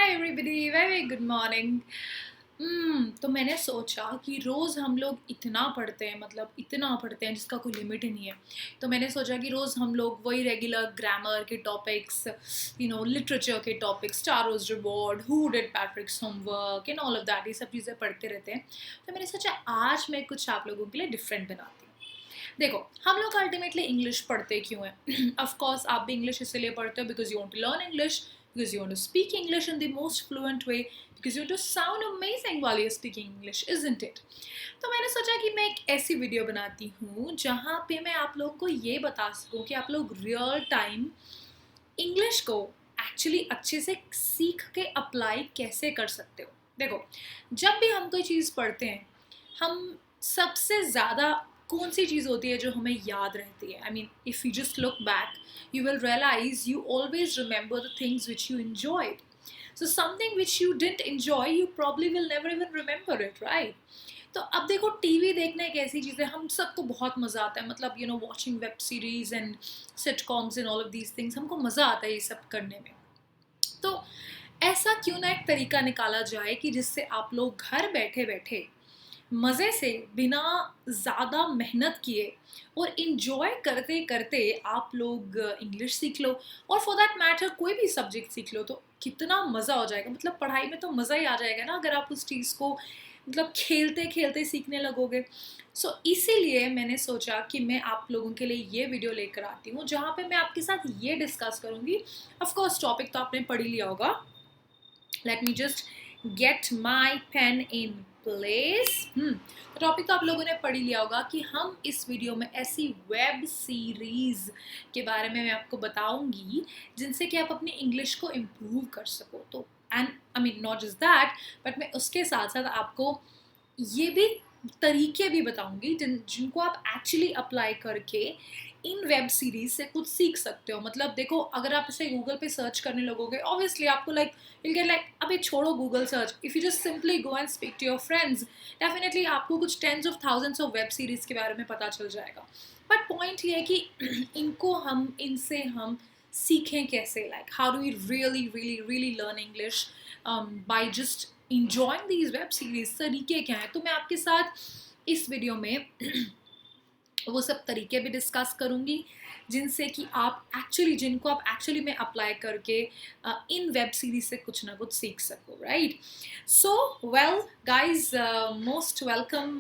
Hi everybody, very good morning. तो मैंने सोचा कि रोज़ हम लोग इतना पढ़ते हैं, मतलब इतना पढ़ते हैं जिसका कोई लिमिट ही नहीं है। तो मैंने सोचा कि रोज़ हम लोग वही रेगुलर ग्रामर के टॉपिक्स, लिटरेचर के topics, star rose reward, who did Patrick's homework and all of that, ये सब चीज़ें पढ़ते रहते हैं। तो मैंने सोचा आज मैं कुछ आप लोगों के लिए डिफरेंट बनाती हूँ। देखो, हम लोग अल्टीमेटली इंग्लिश पढ़ते क्यों हैं? ऑफ कोर्स आप भी इंग्लिश इसलिए पढ़ते हो because you want to learn English, because you want to speak English in the most fluent way, because you want to sound amazing while you are speaking English, isn't it? तो मैंने सोचा कि मैं एक ऐसी वीडियो बनाती हूँ जहाँ पे मैं आप लोग को ये बता सकूँ कि आप लोग रियल टाइम इंग्लिश को एक्चुअली अच्छे से सीख के अप्लाई कैसे कर सकते हो। देखो, जब भी हम कोई चीज़ पढ़ते हैं, हम सबसे ज़्यादा कौन सी चीज़ होती है जो हमें याद रहती है? I mean, if you just look back, you will realise you always remember the things which you enjoyed. So something which you didn't enjoy, you probably will never even remember it, right? तो अब देखो, TV देखना एक ऐसी चीज़ है, हम सबको बहुत मज़ा आता है, मतलब watching web series and sitcoms and all of these things, हमको मज़ा आता है ये सब करने में। तो ऐसा क्यों ना एक तरीका निकाला जाए कि जिससे आप लोग घर बैठे बैठे मज़े से, बिना ज़्यादा मेहनत किए और इन्जॉय करते करते आप लोग इंग्लिश सीख लो, और फॉर दैट मैटर कोई भी सब्जेक्ट सीख लो, तो कितना मज़ा हो जाएगा। मतलब पढ़ाई में तो मज़ा ही आ जाएगा ना, अगर आप उस चीज़ को मतलब खेलते खेलते सीखने लगोगे। इसीलिए मैंने सोचा कि मैं आप लोगों के लिए ये वीडियो लेकर आती हूँ जहाँ पे मैं आपके साथ ये डिस्कस करूँगी। ऑफकोर्स टॉपिक तो आपने पढ़ ही लिया होगा। Let me just get my pain in place. Topic तो आप लोगों ने पढ़ ही लिया होगा कि हम इस वीडियो में ऐसी वेब सीरीज के बारे में मैं आपको बताऊंगी जिनसे कि आप अपनी इंग्लिश को इम्प्रूव कर सको। तो and I mean not just that, but मैं उसके साथ साथ आपको ये भी तरीके भी बताऊंगी जिनको आप एक्चुअली अप्लाई करके इन वेब सीरीज से कुछ सीख सकते हो। मतलब देखो, अगर आप इसे गूगल पे सर्च करने लगोगे, ऑब्वियसली आपको you'll get अबे छोड़ो Google search, if you just simply go and speak to your friends, definitely आपको कुछ tens of thousands of web series के बारे में पता चल जाएगा। बट पॉइंट ये है कि इनसे हम सीखें कैसे, how do we really really really learn English by just enjoying these web series। तरीके क्या हैं, तो मैं आपके साथ इस वीडियो में वो सब तरीके भी डिस्कस करूँगी जिनको आप एक्चुअली में अप्लाई करके इन वेब सीरीज से कुछ ना कुछ सीख सको, right? So well guys, most welcome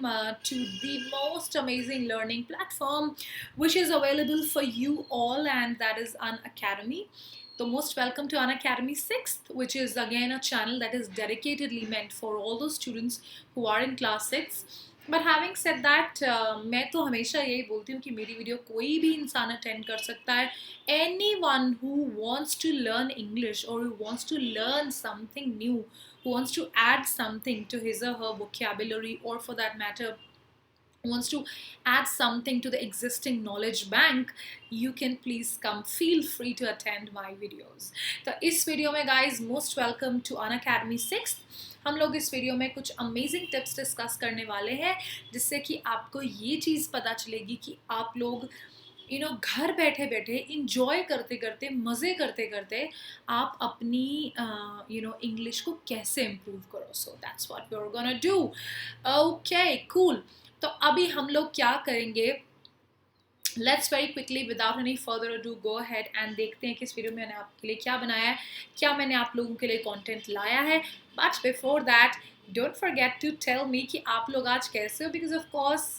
to the most amazing learning platform which is available for you all, and that is Unacademy. So most welcome to Unacademy 6th, which is again a channel that is dedicatedly meant for all those students who are in class 6. But having said that, मैं तो हमेशा यही बोलती हूँ कि मेरी video कोई भी इंसान अटेंड कर सकता है। Anyone who wants to learn English और who wants to learn something new, who wants to add something to his or her vocabulary, or for that matter wants to add something to the existing knowledge bank, you can please come, feel free to attend my videos. तो इस video में guys, most welcome to Unacademy 6th। हम लोग इस video में कुछ amazing tips discuss करने वाले हैं जिससे कि आपको ये चीज़ पता चलेगी कि आप लोग घर बैठे बैठे इंजॉय करते करते, मज़े करते करते आप अपनी इंग्लिश को कैसे इम्प्रूव करो। So that's what we are gonna do. Okay, cool. तो अभी हम लोग क्या करेंगे, let's very quickly without any further ado go ahead and देखते हैं कि इस वीडियो में मैंने आपके लिए क्या बनाया है, क्या मैंने आप लोगों के लिए कंटेंट लाया है। But before that, don't forget to tell me कि आप लोग आज कैसे हो, because of course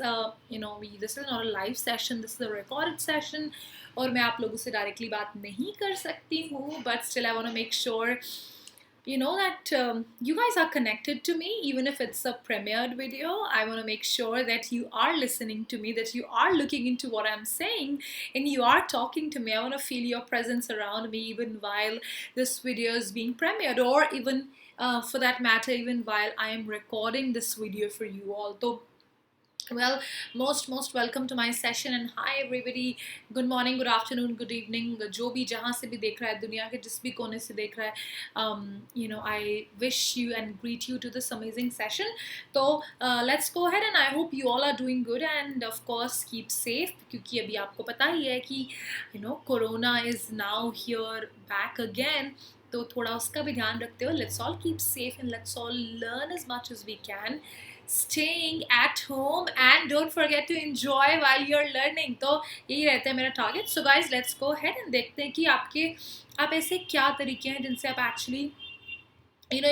this is not a live session, this is a recorded session, और मैं आप लोगों से डायरेक्टली बात नहीं कर सकती हूँ, but still I want to make sure that you guys are connected to me, even if it's a premiered video. I want to make sure that you are listening to me, that you are looking into what I'm saying, and you are talking to me. I want to feel your presence around me even while this video is being premiered, or even for that matter, even while I am recording this video for you all. So well, most welcome to my session, and hi everybody, good morning, good afternoon, good evening, जो भी जहाँ से भी देख रहा है, दुनिया के जिस भी कोने से देख रहा है, I wish you and greet you to this amazing session. So let's go ahead, and I hope you all are doing good, and of course keep safe, क्योंकि अभी आपको पता ही है कि corona is now here back again, तो थोड़ा उसका भी ध्यान रखते हो. Let's all keep safe and let's all learn as much as we can, staying at home and don't forget to enjoy while you're learning. तो यही रहता है मेरा target. So guys let's go ahead and देखते हैं कि आप ऐसे क्या तरीके हैं जिनसे आप एक्चुअली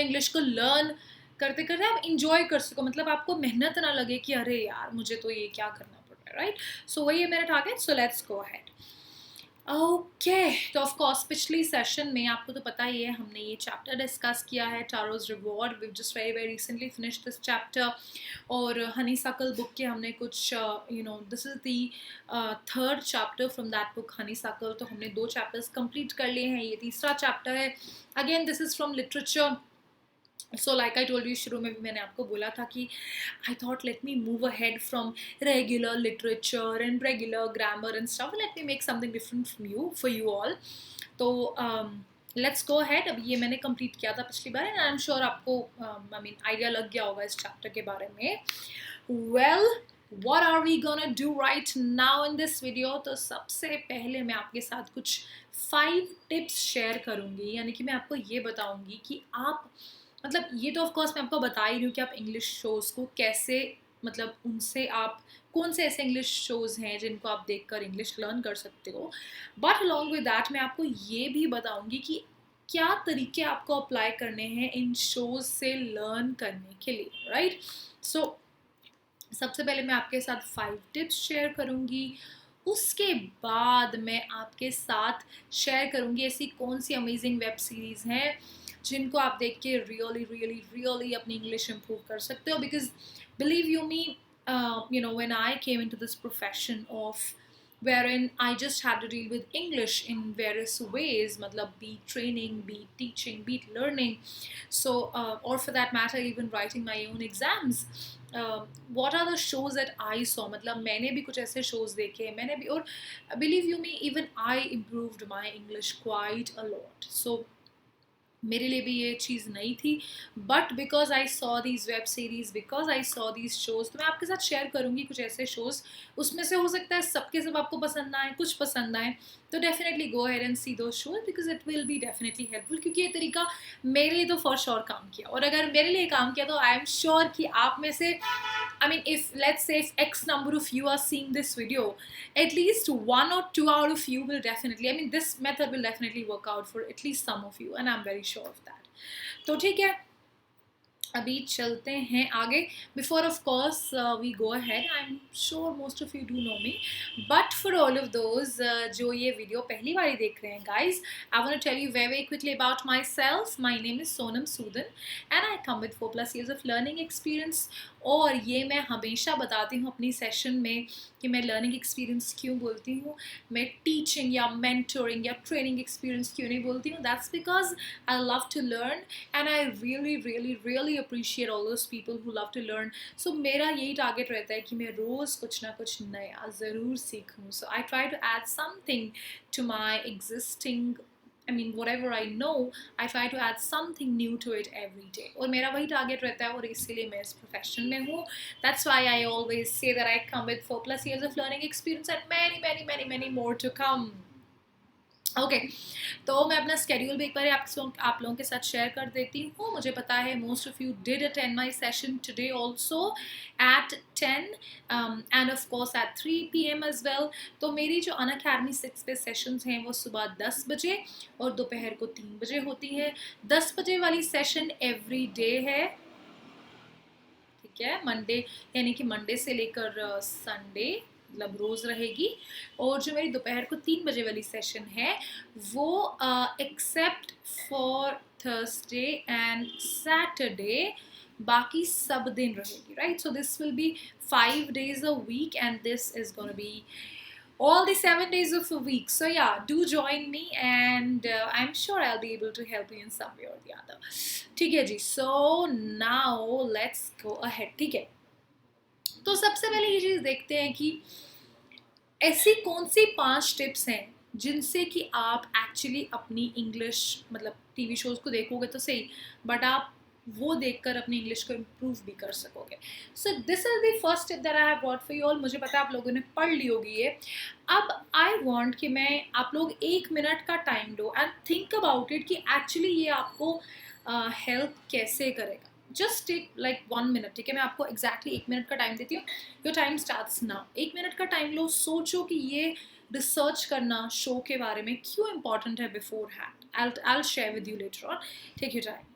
इंग्लिश को लर्न करते करते आप इंजॉय कर सको. मतलब आपको मेहनत ना लगे कि अरे यार मुझे तो ये क्या करना पड़ रहा है, राइट. सो वही है मेरा target. So let's go ahead. Okay, तो ऑफ कोर्स पिछली सेशन में आपको तो पता ही है हमने ये चैप्टर डिस्कस किया है, Taro's reward. We just very very recently finish this chapter. और हनीसकल बुक के हमने कुछ this is the third chapter from that book Honeysuckle. तो हमने 2 चैप्टर्स कंप्लीट कर लिए हैं. ये तीसरा चैप्टर है. Again this is from literature. So like I told you शुरू में भी मैंने आपको बोला था कि I thought let me move ahead from regular literature and regular grammar and stuff. Let me make something different from you for you all. तो let's go ahead. अब ये मैंने complete किया था पिछली बार and I'm sure आपको I mean idea लग गया होगा इस chapter के बारे में. Well, what are we gonna do right now in this video? तो सबसे पहले मैं आपके साथ कुछ 5 tips शेयर करूँगी. यानी कि मैं आपको ये बताऊँगी कि आप मतलब ये तो ऑफ कोर्स मैं आपको बता ही रही हूँ कि आप इंग्लिश शोज़ को कैसे मतलब उनसे आप कौन से ऐसे इंग्लिश शोज़ हैं जिनको आप देखकर इंग्लिश लर्न कर सकते हो. बट अलॉन्ग विद दैट मैं आपको ये भी बताऊँगी कि क्या तरीके आपको अप्लाई करने हैं इन शोज़ से लर्न करने के लिए, राइट. सो सबसे पहले मैं आपके साथ 5 टिप्स शेयर करूँगी. उसके बाद मैं आपके साथ शेयर करूँगी ऐसी कौन सी अमेजिंग वेब सीरीज़ हैं जिनको आप देख के रियली रियली रियली अपनी इंग्लिश इम्प्रूव कर सकते हो. Because believe you me when I came into this profession of wherein I just had to deal with English in various ways, मतलब be it training, be it teaching, be it learning, so or for that matter even writing my own exams. What are the shows that I saw? मतलब मैंने भी कुछ ऐसे shows देखे, मैंने भी, और believe you me even I improved my English quite a lot. So मेरे लिए भी ये चीज़ नहीं थी. But because I saw these web series, because I saw these shows, तो मैं आपके साथ शेयर करूँगी कुछ ऐसे शोज़. उसमें से हो सकता है सबके सब आपको पसंद आए, कुछ पसंद आए. तो डेफिनेटली गो अहेड एंड सी दो shows because it will be definitely helpful. क्योंकि ये तरीका मेरे लिए तो फॉर श्योर काम किया, और अगर मेरे लिए काम किया तो आई एम श्योर कि आप में से I mean, if let's say if X number of you are seeing this video, at least 1 or 2 out of you will definitely, I mean, this method will definitely work out for at least some of you, and I'm very sure of that. तो ठीक है, अभी चलते हैं आगे. Before of course we go ahead, I am sure most of you do know me, but for all of those जो ये video पहली बार देख रहे हैं guys, I want to tell you very quickly about myself. My name is Sonam Sudan and I come with 4+ years of learning experience. और ये मैं हमेशा बताती हूँ अपनी सेशन में कि मैं लर्निंग एक्सपीरियंस क्यों बोलती हूँ, मैं टीचिंग या मेंटोरिंग या ट्रेनिंग एक्सपीरियंस क्यों नहीं बोलती हूँ. That's because I love to learn and I really really really appreciate all those people who love to learn. So मेरा यही टारगेट रहता है कि मैं रोज़ कुछ ना कुछ नया ज़रूर सीखूँ. So I try to add something to my existing, I mean, whatever I know, I try to add something new to it every day. और मेरा वही टारगेट रहता है और इसीलिए मैं इस प्रोफेशन में हूँ. That's why I always say that I come with 4+ years of learning experience and many many many many more to come. Okay तो मैं अपना स्केड्यूल भी एक बार आप लोगों के साथ शेयर कर देती हूँ. मुझे पता है most of you did attend my session today also at 10 and of course at 3 PM as well. तो मेरी जो अनअकैडमी 6 पे सेशंस हैं वो सुबह 10 बजे और दोपहर को 3 बजे होती है. 10 बजे वाली सेशन एवरी डे है, ठीक है, मंडे यानी कि मंडे से लेकर संडे मतलब रोज़ रहेगी. और जो मेरी दोपहर को 3 बजे वाली सेशन है वो except for Thursday and Saturday बाकी सब दिन रहेगी, right. So this will be 5 days a week and this is going to be all the 7 days of a week. So yeah, do join me and I'm sure I'll be able to help you in some way or the other. ठीक है जी. So now let's go ahead. ठीक है, तो सबसे पहले ये चीज़ देखते हैं कि ऐसी कौन सी 5 टिप्स हैं जिनसे कि आप एक्चुअली अपनी इंग्लिश मतलब टीवी शोज़ को देखोगे तो सही, बट आप वो देखकर अपनी इंग्लिश को इम्प्रूव भी कर सकोगे. So this is the first tip that I have got for you all. मुझे पता है आप लोगों ने पढ़ ली होगी ये. अब आई वांट कि मैं आप लोग 1 मिनट का टाइम दो एंड थिंक अबाउट इट कि एक्चुअली ये आपको हेल्प कैसे करेगा. Just take like 1 minute. ठीक है, मैं आपको एग्जैक्टली 1 मिनट का टाइम देती हूँ. Your time starts now. 1 minute का टाइम लो. सोचो कि ये रिसर्च करना शो के बारे में क्यों इंपॉर्टेंट है before hand. I'll share with you later on. Take your time.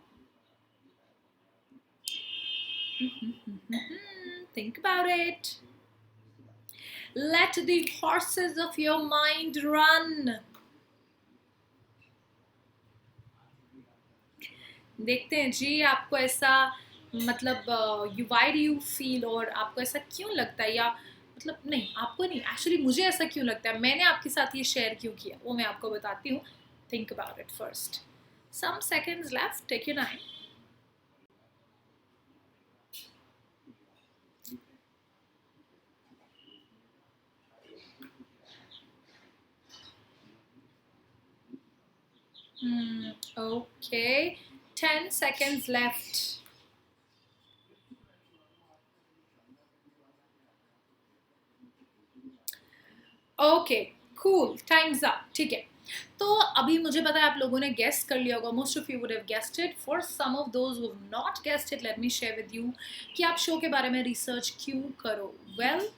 Think about it. Let the horses of your mind run. देखते हैं जी आपको ऐसा मतलब why do you feel, और आपको ऐसा क्यों लगता है, या मतलब नहीं आपको नहीं, एक्चुअली मुझे ऐसा क्यों लगता है, मैंने आपके साथ ये शेयर क्यों किया, वो मैं आपको बताती हूँ. Think about it first. Some seconds left. Take your time. Okay. 10 seconds left. Okay cool. Times up. ठीक है, तो अभी मुझे पता है आप लोगों ने गेस कर लिया होगा. Most of you would have guessed it. For some of those who have not guessed it, let me share with you कि आप शो के बारे में रिसर्च क्यों करो. वेल,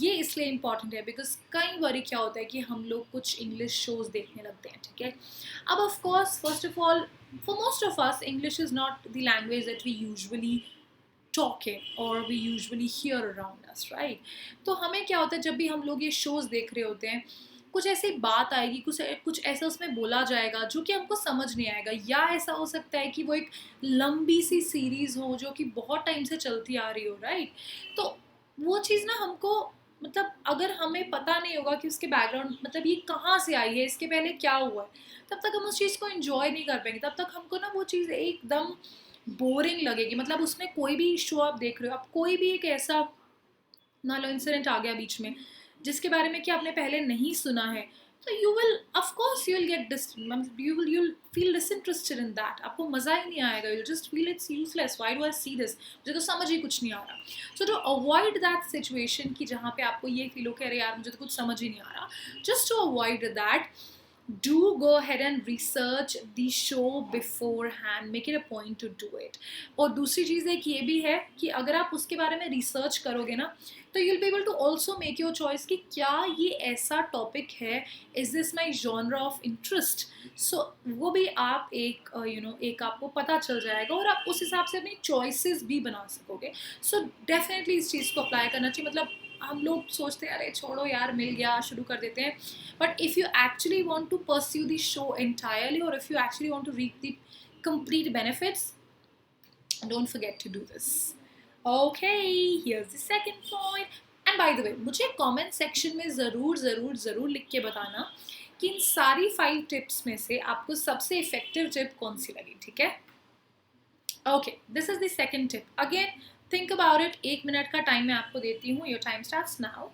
ये इसलिए इंपॉर्टेंट है बिकॉज कई बार क्या होता है कि हम लोग कुछ इंग्लिश शोज देखने लगते हैं. ठीक है, अब of course first of all for most of us English is not the language that we usually talking or we usually hear around us, right? तो हमें क्या होता है जब भी हम लोग ये शोज़ देख रहे होते हैं, कुछ ऐसी बात आएगी, कुछ ऐसा उसमें बोला जाएगा जो कि हमको समझ नहीं आएगा, या ऐसा हो सकता है कि वो एक लंबी सी सीरीज़ हो जो कि बहुत टाइम से चलती आ रही हो, राइट? तो वो चीज़ ना हमको मतलब अगर हमें पता नहीं होगा कि उसके बैकग्राउंड मतलब ये कहाँ से आई है, इसके पहले क्या हुआ है, तब तक हम उस चीज़ को एंजॉय नहीं कर पाएंगे. तब तक हमको ना वो चीज़ एकदम बोरिंग लगेगी. मतलब उसमें कोई भी शो आप देख रहे हो, आप कोई भी एक ऐसा मान लो इंसिडेंट आ गया बीच में जिसके बारे में कि आपने पहले नहीं सुना है, तो you will of course you will gate you'll feel disinterested in that. आपको मज़ा ही नहीं आएगा. you'll just feel it's useless. why do I see this? मुझे तो समझ ही कुछ नहीं आ रहा. so to avoid that situation कि जहाँ पे आपको ये फील हो कि अरे यार मुझे तो कुछ समझ ही नहीं आ रहा, just to avoid that, do go ahead and research the show beforehand. make it a point to do it. और दूसरी चीज़ एक ये भी है कि अगर आप उसके बारे में रिसर्च करोगे ना, तो you'll be able to also make your choice कि क्या ये ऐसा टॉपिक है, is this my genre of interest. so वो भी आप एक एक आपको पता चल जाएगा और आप उस हिसाब से अपनी चॉइसेस भी बना सकोगे. so definitely इस चीज़ को अप्लाई करना चाहिए. मतलब हम लोग सोचते हैं अरे छोड़ो यार मिल गया शुरू कर देते हैं, but if you actually want to pursue the show entirely और if you actually want to reap the complete benefits, don't forget to do this. Okay, here's the second point. And by the way, मुझे comment section में ज़रूर ज़रूर ज़रूर लिख के बताना कि इन सारी 5 टिप्स में से आपको सबसे इफेक्टिव टिप कौन सी लगी. ठीक है, okay, this is the second tip. Again think about it. 1 minute का टाइम मैं आपको देती हूँ. Your time starts now.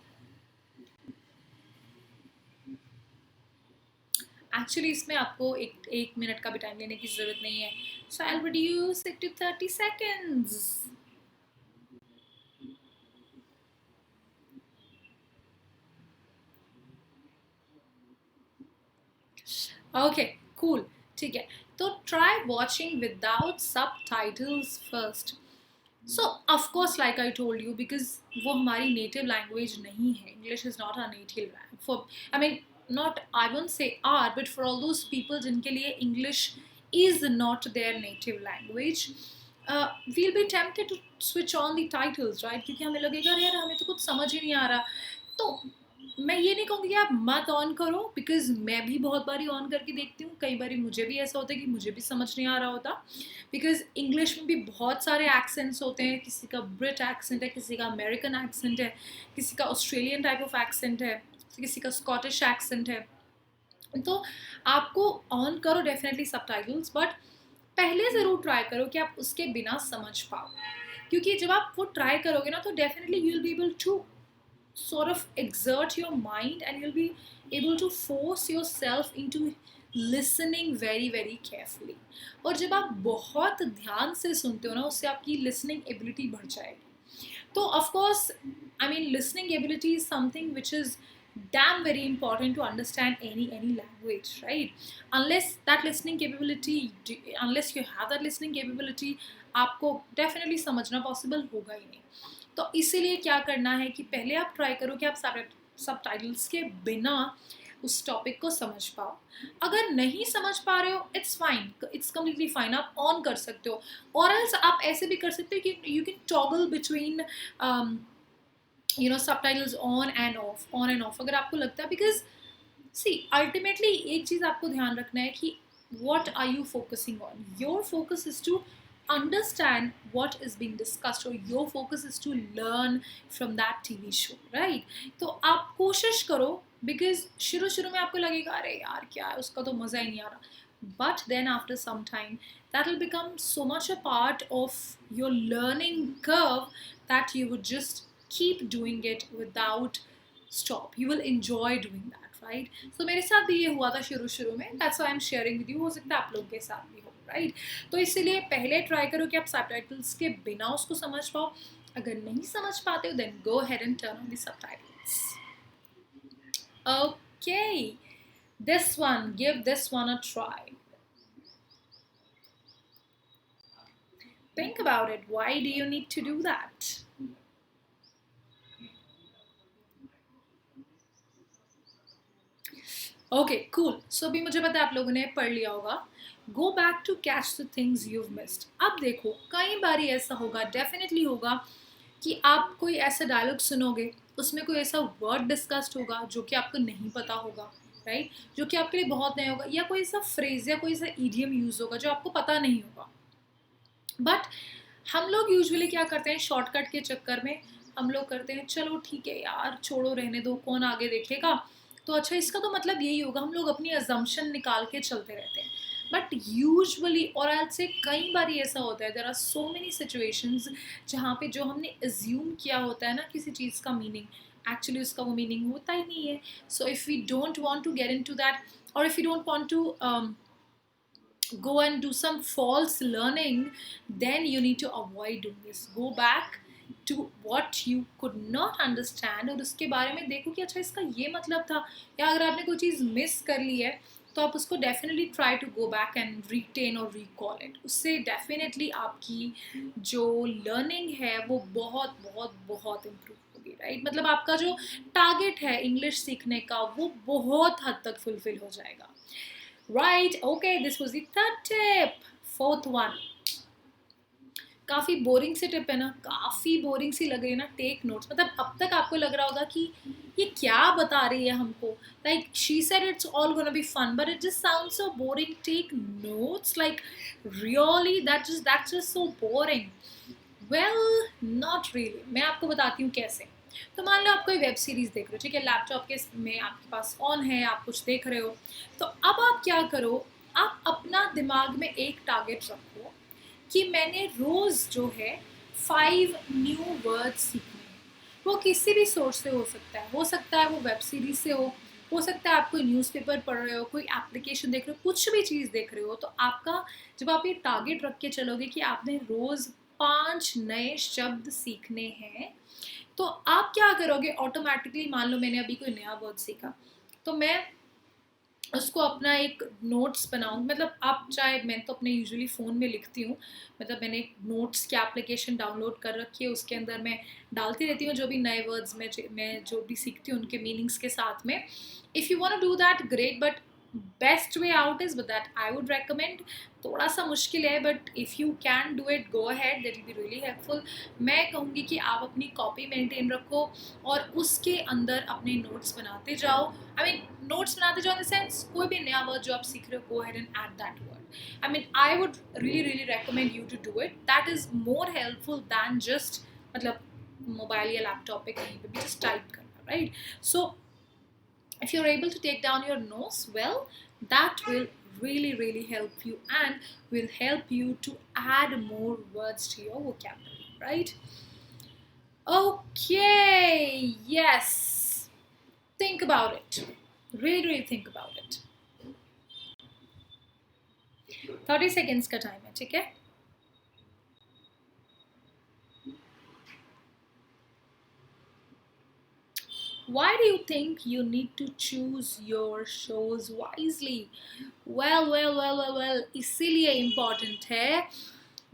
Actually इसमें आपको एक मिनट का भी टाइम लेने की ज़रूरत नहीं है. So I will reduce it to 30 seconds. Okay cool. ठीक है, तो try watching without subtitles first. So of course like I told you, because वो हमारी नेटिव लैंग्वेज नहीं है. English is not our native for I mean not I won't say are, but for all those people जिनके लिए English is not their native language, we'll be tempted to switch on the titles, right? क्योंकि हमें लगेगा यार हमें तो कुछ समझ ही नहीं आ रहा. तो मैं ये नहीं कहूँगी कि आप मत ऑन करो, बिकॉज मैं भी बहुत बारी ऑन करके देखती हूँ. कई बारी मुझे भी ऐसा होता है कि मुझे भी समझ नहीं आ रहा होता, बिकॉज इंग्लिश में भी बहुत सारे एक्सेंट्स होते हैं. किसी का ब्रिट एक्सेंट है, किसी का अमेरिकन एक्सेंट है, किसी का ऑस्ट्रेलियन टाइप ऑफ एक्सेंट है, किसी का स्कॉटिश एक्सेंट है. तो आपको ऑन करो डेफिनेटली सबटाइटल्स, बट पहले ज़रूर ट्राई करो कि आप उसके बिना समझ पाओ, क्योंकि जब आप वो ट्राई करोगे ना तो definitely you will be able to sort of exert your mind and you'll be able to force yourself into listening very very carefully. और जब आप बहुत ध्यान से सुनते हो ना, उससे आपकी लिसनिंग एबिलिटी बढ़ जाएगी। तो of course, I mean, listening ability is something which is damn very important to understand any language, right? Unless you have that listening capability, आपको definitely समझना possible होगा ही नहीं। तो इसीलिए क्या करना है कि पहले आप ट्राई करो कि आप सब टाइटल्स के बिना उस टॉपिक को समझ पाओ। अगर नहीं समझ पा रहे हो, it's fine, it's completely fine, आप ऑन कर सकते हो। और एल्स आप ऐसे भी कर सकते हो कि you can toggle between subtitles on end of अगर आपको लगता है। बिकॉज सी अल्टीमेटली एक चीज़ आपको ध्यान रखना है कि what are you focusing on? Your focus is to understand what is being discussed, or your focus is to learn from that TV show, right? तो आप कोशिश करो, because शुरू में आपको लगेगा अरे यार क्या है, उसका तो मज़ा ही नहीं आ रहा, but then after some time that will become so much a part of your learning curve that you would just keep doing it without stop. You will enjoy doing that, right? So मेरे साथ भी ये हुआ था शुरू में, that's why I'm sharing with you। हो सकता है आप लोग के साथ भी हो, right? तो इसीलिए पहले ट्राई करो कि आप सबटाइटल्स के बिना उसको समझ पाओ। अगर नहीं समझ पाते हो, then go ahead and turn on the subtitles. Okay, give this one a try. Think about it. Why do you need to do that? Okay cool. So अभी मुझे पता है आप लोगों ने पढ़ लिया होगा। Go back to catch the things you missed. अब देखो, कई बार ऐसा होगा, डेफिनेटली होगा, कि आप कोई ऐसा डायलॉग सुनोगे, उसमें कोई ऐसा वर्ड डिस्कस्ड होगा जो कि आपको नहीं पता होगा, राइट? जो कि आपके लिए बहुत नया होगा, या कोई ऐसा फ्रेज या कोई ऐसा ईडियम यूज होगा जो आपको पता नहीं होगा। बट हम लोग यूजुअली क्या करते हैं, शॉर्टकट के चक्कर में हम लोग करते हैं चलो ठीक है यार, छोड़ो, रहने दो, कौन आगे देखेगा, तो अच्छा इसका तो मतलब यही होगा। हम लोग अपनी अजम्पशन निकाल के चलते रहते हैं। बट यूजुअली, और आज से कई बार ऐसा होता है, there are so many situations जहाँ पे जो हमने एज्यूम किया होता है ना किसी चीज़ का मीनिंग, एक्चुअली उसका वो मीनिंग होता ही नहीं है। So if we don't want to get into that, और if you don't want to go and do some false learning, then you need to avoid doing this. Go back to what you could not understand, और उसके बारे में देखो कि अच्छा इसका ये मतलब था। या अगर आपने कोई चीज़ मिस कर ली है तो आप उसको definitely try to go back and retain और रिकॉल इट। उससे डेफिनेटली आपकी जो लर्निंग है वो बहुत बहुत बहुत इम्प्रूव होगी, राइट? मतलब आपका जो टारगेट है इंग्लिश सीखने का वो बहुत हद तक फुलफिल हो जाएगा। Right, okay, this was the third tip. Fourth one. काफ़ी बोरिंग सी टिप है ना, काफ़ी बोरिंग सी लग रही है ना, टेक नोट्स। मतलब अब तक आपको लग रहा होगा कि ये क्या बता रही है हमको, like she said it's all gonna be fun but it just sounds so boring. Take notes, like really that's just so boring. Well not really. मैं आपको बताती हूँ कैसे। तो मान लो आप कोई वेब सीरीज़ देख रहे हो, ठीक है, लैपटॉप के में आपके पास ऑन है, आप कुछ देख रहे हो। तो अब आप क्या करो, आप अपना दिमाग में एक टारगेट रखो कि मैंने रोज़ जो है 5 न्यू वर्ड्स सीखने हैं। वो किसी भी सोर्स से हो सकता है वो वेब सीरीज से हो सकता है आप कोई न्यूज़पेपर पढ़ रहे हो, कोई एप्लीकेशन देख रहे हो, कुछ भी चीज़ देख रहे हो। तो आपका जब आप ये टारगेट रख के चलोगे कि आपने रोज़ 5 नए शब्द सीखने हैं, तो आप क्या करोगे ऑटोमेटिकली। मान लो मैंने अभी कोई नया वर्ड सीखा, तो मैं उसको अपना एक नोट्स बनाऊँ। मतलब आप चाहे, मैं तो अपने यूजुअली फ़ोन में लिखती हूँ, मतलब मैंने एक नोट्स की एप्लीकेशन डाउनलोड कर रखी है, उसके अंदर मैं डालती रहती हूँ जो भी नए वर्ड्स मैं जो भी सीखती हूँ उनके मीनिंग्स के साथ में। If you want to do that great, but best way out is that I would recommend. थोड़ा सा मुश्किल है but if you can do it, go ahead, that will be really helpful. मैं कहूँगी कि आप अपनी कॉपी मेंटेन रखो और उसके अंदर अपने नोट्स बनाते जाओ। आई मीन नोट्स बनाते जाओ इन द सेंस, कोई भी नया वर्ड जो आप सीख रहे हो, go ahead and add that word. I mean I would really recommend you to do it. That is more helpful than just मतलब मोबाइल या लैपटॉप पे कहीं पे भी जस्ट टाइप करना, right? So if you're able to take down your notes, well, that will really help you and will help you to add more words to your vocabulary, right? Okay, yes, think about it, really think about it. 30 seconds का time है, ठीक है? Why do you think you need to choose your shows wisely? Well, इसीलिए important है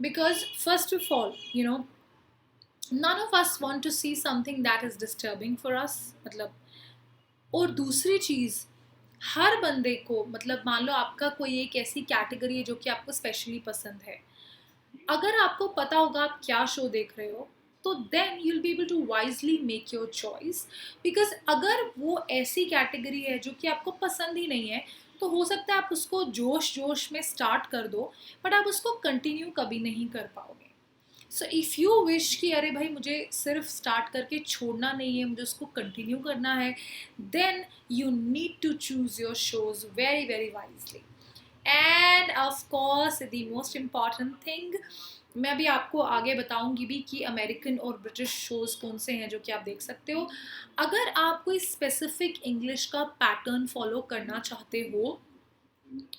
because first of all, none of us want to see something that is disturbing for us. मतलब, और दूसरी चीज़, हर बंदे को, मतलब मान लो आपका कोई एक ऐसी कैटेगरी है जो कि आपको स्पेशली पसंद है, अगर आपको पता होगा आप क्या शो देख रहे हो, तो then you will be able to wisely make your choice. Because अगर वो ऐसी कैटेगरी है जो कि आपको पसंद ही नहीं है, तो हो सकता है आप उसको जोश जोश में स्टार्ट कर दो, बट आप उसको कंटिन्यू कभी नहीं कर पाओगे। सो इफ़ यू विश कि अरे भाई मुझे सिर्फ स्टार्ट करके छोड़ना नहीं है, मुझे उसको कंटिन्यू करना है, then you need to choose your shows very very wisely. And of course the most important thing, मैं अभी आपको आगे बताऊंगी भी कि अमेरिकन और ब्रिटिश शोज कौन से हैं जो कि आप देख सकते हो। अगर आप कोई स्पेसिफिक इंग्लिश का पैटर्न फॉलो करना चाहते हो,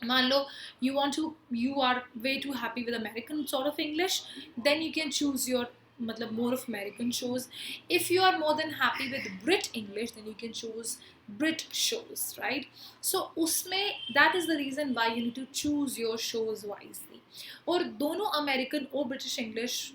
मान लो you are way too happy with American sort of English, then you can choose your मतलब more of American shows. If you are more than happy with Brit English, then you can choose Brit shows, right? So उसमें that is the reason why you need to choose your shows wisely. और दोनों American और British English,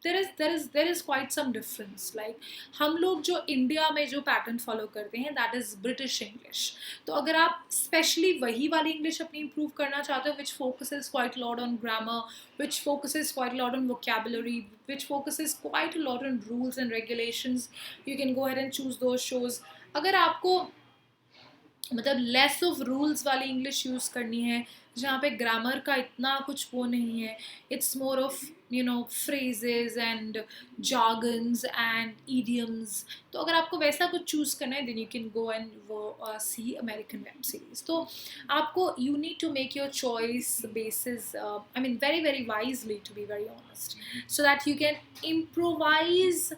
there is quite some difference. Like हम लोग जो India में जो pattern follow करते हैं, दैट इज ब्रिटिश इंग्लिश। तो अगर आप स्पेशली वही वाली इंग्लिश अपनी इंप्रूव करना चाहते हो, which focuses quite lot on grammar, which focuses quite lot on vocabulary, which focuses quite lot on rules and regulations, you can go ahead and choose those shows. अगर आपको मतलब less of rules वाली English use करनी है, जहाँ पे grammar का इतना कुछ वो नहीं है, it's more of phrases and jargons and idioms, तो अगर आपको वैसा कुछ चूज़ करना है, then you can go and वो सी अमेरिकन वेब सीरीज। तो आपको you need to make your choice basis, I mean very very wisely, to be very honest, so that you can improvise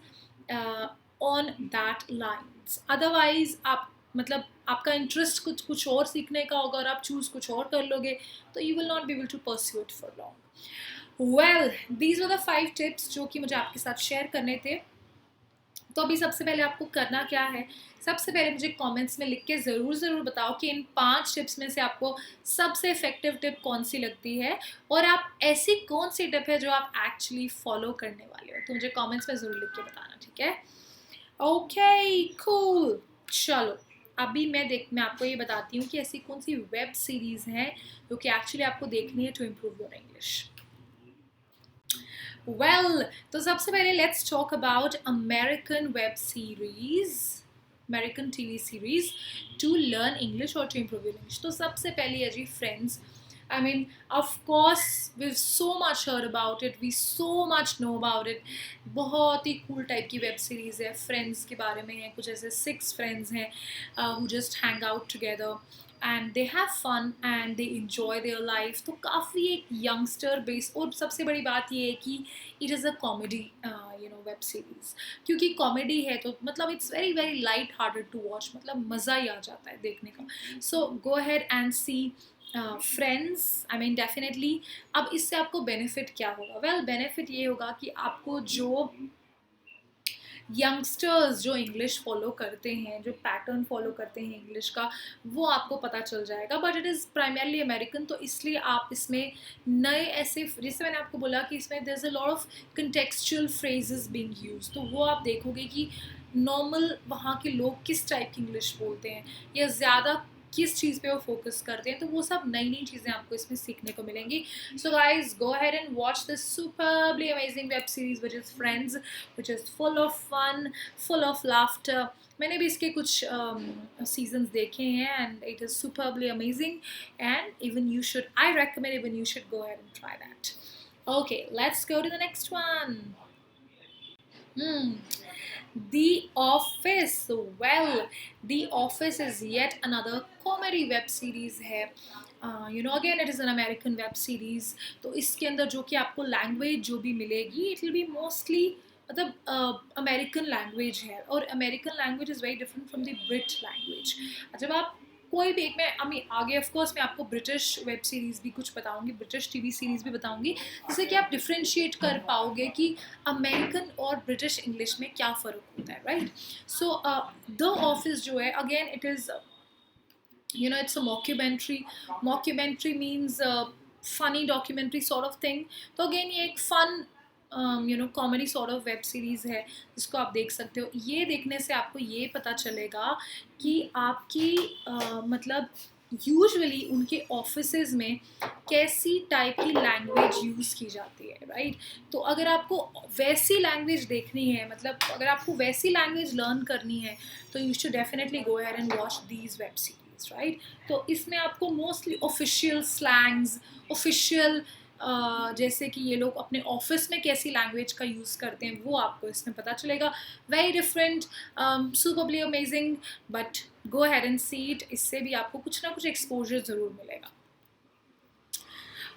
on that lines. Otherwise आप मतलब आपका interest कुछ और सीखने का होगा और आप चूज़ कुछ और कर लोगे, तो you will not be able to pursue it for long. Well, these were the 5 tips जो कि मुझे आपके साथ शेयर करने थे। तो अभी सबसे पहले आपको करना क्या है, सबसे पहले मुझे कमेंट्स में लिख के ज़रूर बताओ कि इन 5 टिप्स में से आपको सबसे इफेक्टिव टिप कौन सी लगती है, और आप ऐसी कौन सी टिप है जो आप एक्चुअली फॉलो करने वाले हो। तो मुझे कमेंट्स में ज़रूर लिख के बताना, ठीक है? Okay, cool. चलो अभी मैं आपको ये बताती हूँ कि ऐसी कौन सी वेब सीरीज़ हैं जो कि एक्चुअली आपको देखनी है to improve your English. Well, तो सबसे पहले let's talk about American web series, American TV series to learn English और टू इम्प्रूव योर इंग्लिश। तो सबसे पहले है जी Friends. I mean, of course, we've so much heard about it, we so much know about it. बहुत ही cool type की web series है, friends के बारे में है। कुछ ऐसे 6 फ्रेंड्स हैं who just hang out together and they have fun and they enjoy their life। तो काफ़ी एक यंगस्टर बेस, और सबसे बड़ी बात ये है कि it is a comedy web series. क्योंकि कॉमेडी है तो मतलब it's very very light hearted to watch, मतलब मज़ा ही आ जाता है देखने का। So go ahead and see Friends, I mean definitely. अब इससे आपको बेनिफिट क्या होगा? वेल, बेनिफिट ये होगा कि आपको जो यंगस्टर्स जो इंग्लिश फॉलो करते हैं, जो पैटर्न फॉलो करते हैं इंग्लिश का, वो आपको पता चल जाएगा। But it is primarily American, तो इसलिए आप इसमें नए ऐसे, जैसे मैंने आपको बोला कि इसमें there is a lot of contextual phrases being used, तो वो आप देखोगे कि नॉर्मल वहाँ के लोग किस टाइप की इंग्लिश बोलते हैं या ज़्यादा किस चीज़ पे वो फोकस करते हैं, तो वो सब नई नई चीज़ें आपको इसमें सीखने को मिलेंगी। So guys, go ahead and watch this superbly amazing web series which is Friends, which is full of fun, full of laughter. मैंने भी इसके कुछ सीजन्स देखे हैं and it is superbly amazing, and even you should, I recommend even you should go ahead and try that. Okay, let's go to the next one. The Office. Well, The Office is yet another comedy web series है। Again it is an American web series। तो इसके अंदर जो कि आपको language जो भी मिलेगी, it will be mostly मतलब अमेरिकन लैंग्वेज है, और American language is very different from the Brit language. जब आप कोई भी एक, मैं आगे ऑफ कोर्स मैं आपको ब्रिटिश वेब सीरीज़ भी कुछ बताऊंगी, ब्रिटिश टीवी सीरीज़ भी बताऊंगी, जिससे कि आप डिफ्रेंशिएट कर पाओगे कि अमेरिकन और ब्रिटिश इंग्लिश में क्या फ़र्क होता है, राइट। सो द ऑफिस जो है, again it is, it's a mockumentary means funny documentary sort of thing. तो again ये एक fun comedy sort of web series है जिसको आप देख सकते हो। ये देखने से आपको ये पता चलेगा कि आपकी मतलब यूजुअली उनके ऑफिसेज में कैसी टाइप की लैंग्वेज यूज़ की जाती है, राइट। तो अगर आपको वैसी लैंग्वेज देखनी है, मतलब अगर आपको वैसी लैंग्वेज लर्न करनी है, तो you should definitely go ahead and watch these web series, right. तो इसमें आपको मोस्टली ऑफिशियल स्लैंग्स, ऑफिशियल जैसे कि ये लोग अपने ऑफिस में कैसी लैंग्वेज का यूज़ करते हैं वो आपको इसमें पता चलेगा। Very different, superly amazing, but go head and see it. इससे भी आपको कुछ ना कुछ एक्सपोजर ज़रूर मिलेगा।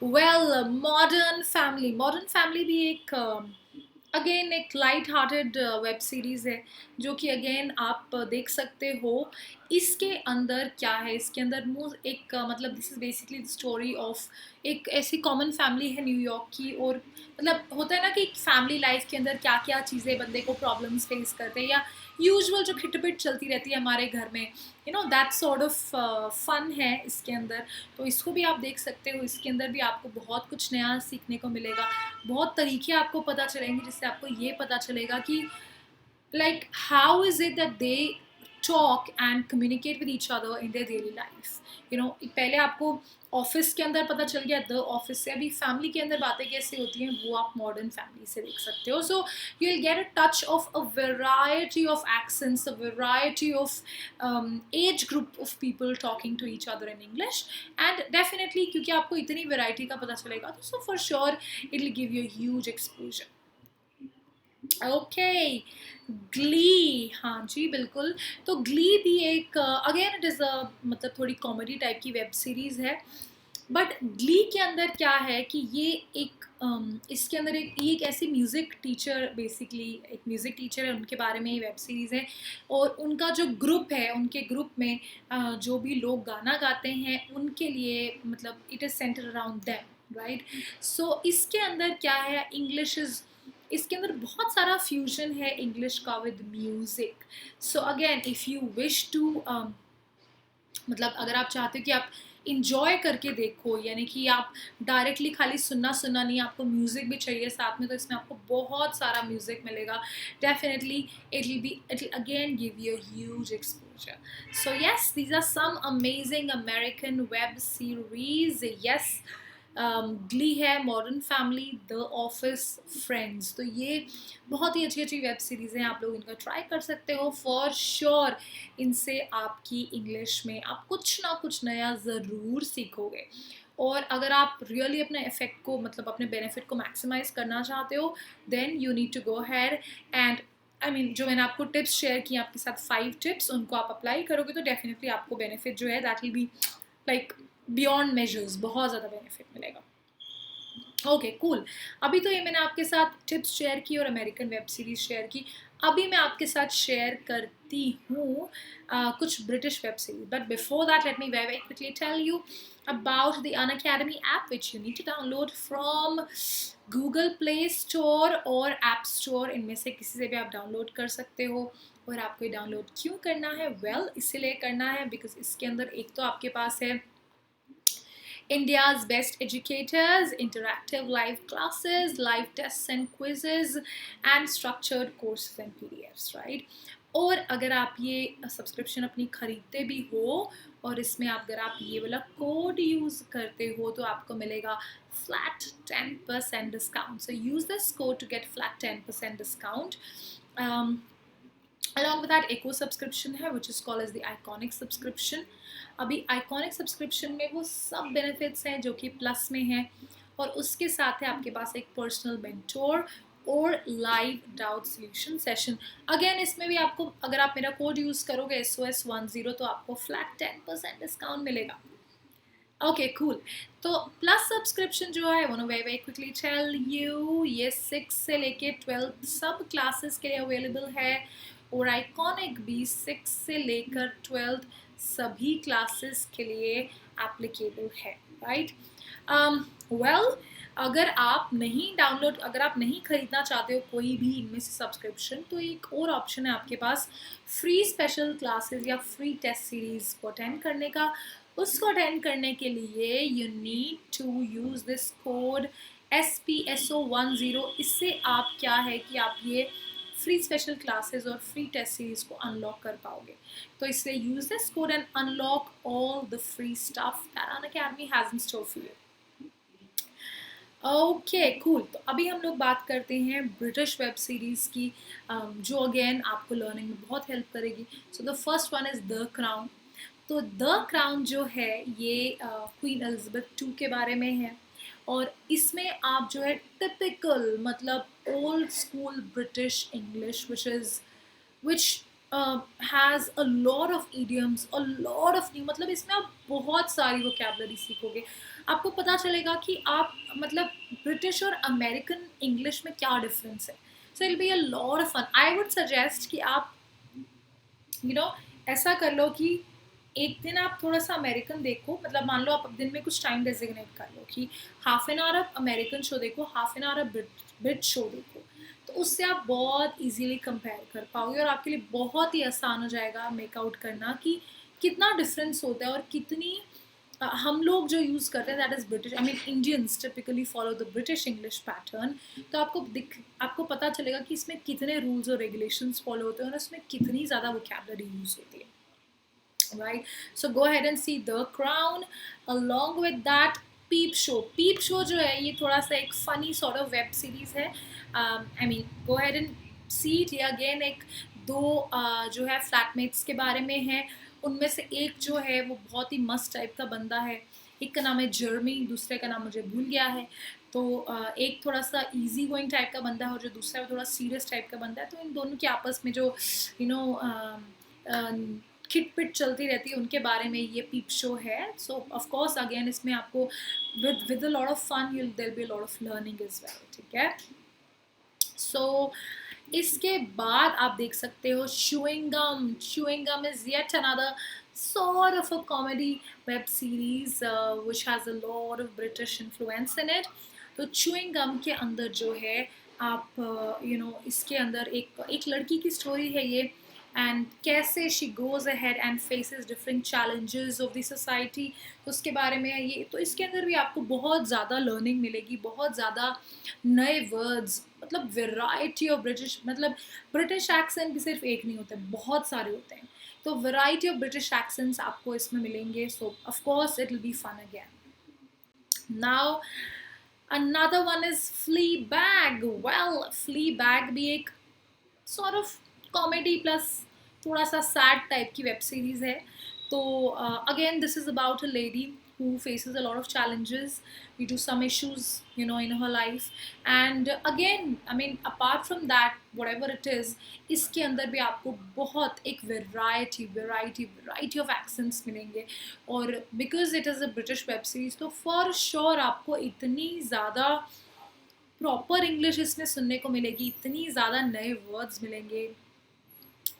वेल, मॉडर्न फैमिली भी एक अगेन एक लाइट हार्टेड वेब सीरीज़ है जो कि अगेन आप देख सकते हो। इसके अंदर क्या है, इसके अंदर एक मतलब this is basically the story of एक ऐसी कॉमन फैमिली है न्यूयॉर्क की, और मतलब होता है ना कि फैमिली लाइफ के अंदर क्या क्या चीज़ें बंदे को प्रॉब्लम्स फेस करते हैं, या यूजुअल जो खिटपिट चलती रहती है हमारे घर में, दैट सॉर्ट ऑफ फन है इसके अंदर। तो इसको भी आप देख सकते हो। इसके अंदर भी आपको बहुत कुछ नया सीखने को मिलेगा, बहुत तरीके आपको पता चलेंगे जिससे आपको ये पता चलेगा कि like how is it that they talk and communicate with each other in their daily life. पहले आपको ऑफिस के अंदर पता चल गया द ऑफिस से, अभी फैमिली के अंदर बातें कैसे होती हैं वो आप मॉडर्न फैमिली से देख सकते हो। So you will get a touch of a variety of accents, a variety of age group of people talking to each other in English, and definitely क्योंकि आपको इतनी वेराइटी का पता चलेगा तो so for sure it will give you huge exposure. Okay, Glee, हाँ जी बिल्कुल। तो ग्ली भी एक अगेन इट इज़ अ मतलब थोड़ी कॉमेडी टाइप की वेब सीरीज़ है, बट ग्ली के अंदर क्या है कि ये एक इसके अंदर ये एक ऐसी म्यूज़िक टीचर, बेसिकली एक म्यूज़िक टीचर है, उनके बारे में ये वेब सीरीज़ है। और उनका जो ग्रुप है, उनके ग्रुप में जो भी लोग गाना गाते हैं उनके लिए मतलब it is centre around them, right. So इसके अंदर क्या है, इसके अंदर बहुत सारा फ्यूजन है इंग्लिश का with music. So again if you wish to मतलब अगर आप चाहते हो कि आप इंजॉय करके देखो, यानी कि आप डायरेक्टली खाली सुनना नहीं, आपको म्यूज़िक भी चाहिए साथ में, तो इसमें आपको बहुत सारा म्यूज़िक मिलेगा। Definitely it will again give you huge exposure. So yes, these are some amazing American web series. Yes, Glee है, Modern Family, the Office, Friends. तो ये बहुत ही अच्छी अच्छी वेब सीरीज़ हैं, आप लोग इनका ट्राई कर सकते हो फॉर श्योर। इनसे आपकी इंग्लिश में आप कुछ ना कुछ नया ज़रूर सीखोगे। और अगर आप रियली अपने इफेक्ट को मतलब अपने बेनिफिट को मैक्सिमाइज करना चाहते हो, then you need to go head and जो मैंने आपको टिप्स शेयर किए आपके साथ 5 टिप्स, उनको आप अप्लाई करोगे तो डेफिनेटली आपको बेनिफिट जो है that will be like beyond measures, बहुत ज़्यादा बेनिफिट मिलेगा। Okay cool. अभी तो ये मैंने आपके साथ टिप्स शेयर की और अमेरिकन वेब सीरीज शेयर की। अभी मैं आपके साथ शेयर करती हूँ कुछ British web series, but before that let me very quickly tell you about the Unacademy app, which you need to download from Google Play Store और App Store। इनमें से किसी से भी आप डाउनलोड कर सकते हो। और आपको ये डाउनलोड क्यों करना है? वेल, इसलिए करना है बिकॉज इसके अंदर एक तो आपके पास है India's best educators, interactive live classes, live tests and quizzes, and structured courses and PDFs, right? और अगर आप ये सब्सक्रिप्शन अपनी खरीदते भी हो और इसमें अगर आप ये वाला कोड यूज़ करते हो तो आपको मिलेगा flat 10% discount. So use this code to get flat 10% discount. Along with that, Echo subscription है which is called as the Iconic subscription. अभी Iconic subscription में वो सब benefits हैं जो कि प्लस में हैं, और उसके साथ है आपके पास एक पर्सनल मेंटोर और live doubt solution session. Again इसमें भी आपको अगर आप मेरा कोड यूज़ करोगे SOS10 तो आपको फ्लैट 10% डिस्काउंट मिलेगा। Okay cool. तो प्लस सब्सक्रिप्शन जो है वो वेरी क्विकली टेल यू, ये 6 से लेके 12 सब क्लासेस के लिए अवेलेबल है, और आइकॉनिक भी 6 से लेकर 12 सभी क्लासेस के लिए एप्लीकेबल है, राइट? वेल, अगर आप नहीं खरीदना चाहते हो कोई भी इनमें से सब्सक्रिप्शन, तो एक और ऑप्शन है आपके पास फ्री स्पेशल क्लासेस या फ्री टेस्ट सीरीज को अटेंड करने का। उसको अटेंड करने के लिए you need to use this code SPSO10। इससे आप क्या है कि आप ये फ्री स्पेशल क्लासेस और फ्री टेस्ट सीरीज को अनलॉक कर पाओगे। तो इसलिए use this code and unlock all the free stuff that Unacademy has in store for you. Okay cool. तो अभी हम लोग बात करते हैं ब्रिटिश वेब सीरीज़ की, जो अगेन आपको लर्निंग में बहुत हेल्प करेगी। So the first one is the crown. तो द क्राउन जो है ये क्वीन एलिजाबेथ 2 के बारे में है, और इसमें आप जो है टिपिकल मतलब old school British English which has a lot of idioms, a lot of new, मतलब इसमें आप बहुत सारी वोकैबलरी सीखोगे। आपको पता चलेगा कि आप मतलब ब्रिटिश और अमेरिकन इंग्लिश में क्या डिफरेंस है। So it will be a lot of fun. I would suggest कि आप ऐसा कर लो कि एक दिन आप थोड़ा सा अमेरिकन देखो, मतलब मान लो आप दिन में कुछ टाइम डेजिग्नेट कर लो कि हाफ एन आवर आप अमेरिकन शो देखो, हाफ एन आवर आप ब्रिट शो देखो। तो उससे आप बहुत इजीली कंपेयर कर पाओगे और आपके लिए बहुत ही आसान हो जाएगा मेकआउट करना कि कितना डिफरेंस होता है और कितनी हम लोग जो यूज़ करते हैं that is British, I mean Indians typically follow the British English pattern. तो आपको पता चलेगा कि इसमें कितने रूल्स और रेगुलेशंस फॉलो होते हैं और इसमें कितनी ज़्यादा वोकैबलरी यूज़ होती है, right? So go ahead and see The Crown. Along with that, Peep Show. Peep Show जो है ये थोड़ा सा एक funny sort of web series है. I mean, go ahead and see it. ये again एक दो जो है फ्लैटमेट्स के बारे में है। उनमें से एक जो है वो बहुत ही मस्त टाइप का बंदा है। एक का नाम है जर्मी, दूसरे का नाम मुझे भूल गया है। तो एक थोड़ा सा इजी गोइंग टाइप का बंदा है और जो दूसरा थोड़ा सीरियस टाइप का बंदा है। तो इन दोनों के आपस में जो खिटपिट चलती रहती है उनके बारे में ये पीप शो है। सो ऑफ कोर्स अगेन इसमें आपको with a lot of fun there be a lot of learning as well, ठीक है। सो इसके बाद आप देख सकते हो chewing gum. Chewing gum is yet another sort of a comedy web series which has a lot of British influence in it. तो च्यूइंग गम के अंदर जो है आप इसके अंदर एक लड़की की स्टोरी है ये, एंड कैसे she goes ahead and faces different challenges of the society. तो उसके बारे में है ये। तो इसके अंदर भी आपको बहुत ज़्यादा लर्निंग मिलेगी, बहुत ज़्यादा नए वर्ड्स, मतलब वेराइटी ऑफ ब्रिटिश, मतलब ब्रिटिश एक्सेंट भी सिर्फ एक नहीं होता है, बहुत सारे होते हैं। तो वेराइटी ऑफ ब्रिटिश एक्सेंट्स आपको इसमें मिलेंगे। So of course it will be fun again. Now another one is Fleabag. Well, Fleabag भी एक sort of कॉमेडी प्लस थोड़ा सा सैड टाइप की वेब सीरीज़ है। तो again this is about a lady who faces a lot of challenges due to some issues in her life, and again I mean apart from that whatever it is, इसके अंदर भी आपको बहुत एक variety of accents मिलेंगे। और because it is a British web series तो for sure आपको इतनी ज़्यादा प्रॉपर इंग्लिश इसमें सुनने को मिलेगी, इतनी ज़्यादा नए वर्ड्स मिलेंगे।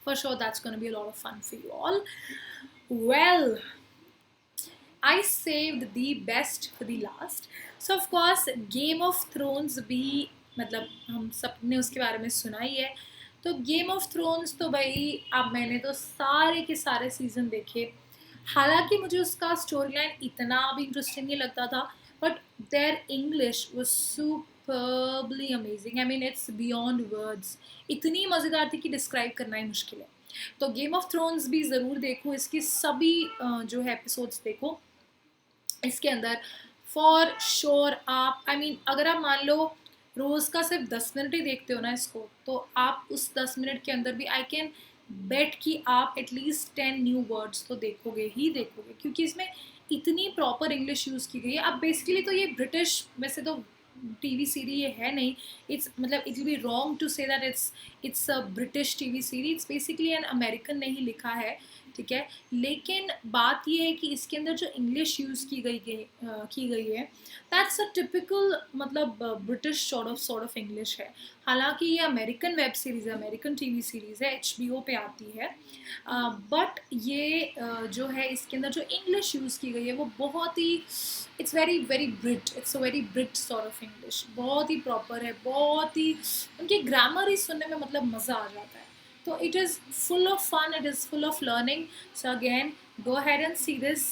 For sure that's going to be a lot of fun for you all. Well, I saved the best for the last. So of course Game of Thrones भी मतलब हम सब ने उसके बारे में सुना ही है। तो Game of Thrones तो भाई अब मैंने तो सारे के सारे सीज़न देखे। हालांकि मुझे उसका स्टोरी लाइन इतना भी इंटरेस्टिंग नहीं लगता था, but there English was superbly amazing. I mean it's beyond words, इतनी मज़ेदार थी कि डिस्क्राइब करना ही मुश्किल है। तो गेम ऑफ थ्रोन्स भी ज़रूर देखो, इसकी सभी जो है एपिसोड्स देखो। इसके अंदर फॉर श्योर आप अगर आप मान लो रोज़ का सिर्फ 10 मिनट ही देखते हो ना इसको, तो आप उस 10 मिनट के अंदर भी आई कैन बेट कि आप एटलीस्ट 10 न्यू वर्ड्स तो देखोगे ही देखोगे, क्योंकि इसमें इतनी प्रॉपर इंग्लिश यूज़ की गई है। अब बेसिकली तो ये ब्रिटिश वैसे तो टीवी सीरीज ये है नहीं, इट्स मतलब it will be wrong to say that it's a British TV series, it's basically an American ने ही लिखा है, ठीक है। लेकिन बात ये है कि इसके अंदर जो इंग्लिश यूज़ की गई है, दैट्स अ टिपिकल मतलब ब्रिटिश सॉर्ट ऑफ इंग्लिश है। हालांकि ये अमेरिकन वेब सीरीज़ है, अमेरिकन टीवी सीरीज़ है, HBO पे आती है, बट ये जो है इसके अंदर जो इंग्लिश यूज़ की गई है वो बहुत ही, it's very very Brit, it's a very Brit sort of English, बहुत ही प्रॉपर है, बहुत ही, उनकी ग्रामर ही सुनने में मतलब मज़ा आ जाता है। तो it is full of fun, it is full of learning. So again, go ahead and see this.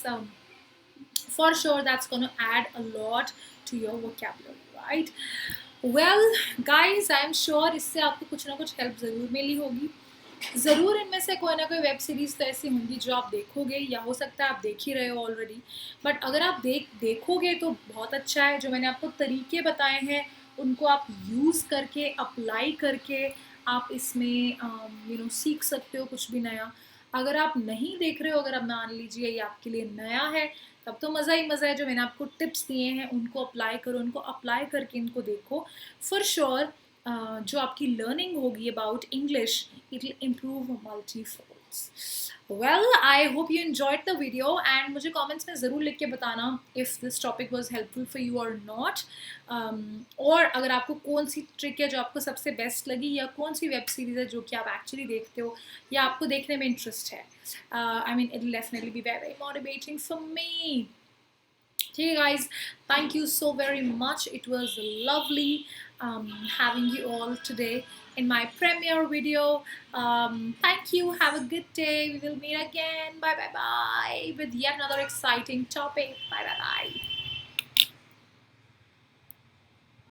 For sure that's going to add a lot to your vocabulary, right? Well guys, I am sure इससे आपको कुछ ना कुछ help ज़रूर मिली होगी। ज़रूर इनमें से कोई ना कोई वेब सीरीज़ तो ऐसी होंगी जो आप देखोगे, या हो सकता है आप देख ही रहे हो ऑलरेडी, बट अगर आप देखोगे तो बहुत अच्छा है। जो मैंने आपको तरीके बताए हैं उनको आप यूज़ करके, अप्लाई करके आप इसमें सीख सकते हो कुछ भी नया। अगर आप नहीं देख रहे हो, अगर आप मान लीजिए ये आपके लिए नया है, तब तो मज़ा ही मज़ा है। जो मैंने आपको टिप्स दिए हैं उनको अप्लाई करो, उनको अप्लाई करके इनको देखो। फॉर श्योर जो आपकी लर्निंग होगी about English, it will improve multifolds. Well I hope you enjoyed the video, and मुझे कमेंट्स में ज़रूर लिख के बताना if this topic was helpful for you और नॉट। और अगर आपको कौन सी ट्रिक है जो आपको सबसे बेस्ट लगी, या कौन सी वेब सीरीज़ है जो कि आप एक्चुअली देखते हो या आपको देखने में इंटरेस्ट है, I mean it will definitely be very motivating for me. Okay guys, thank you so very much. It was lovely having you all today in my premiere video. Thank you, have a good day. We will meet again. Bye bye bye with yet another exciting topic. Bye bye bye.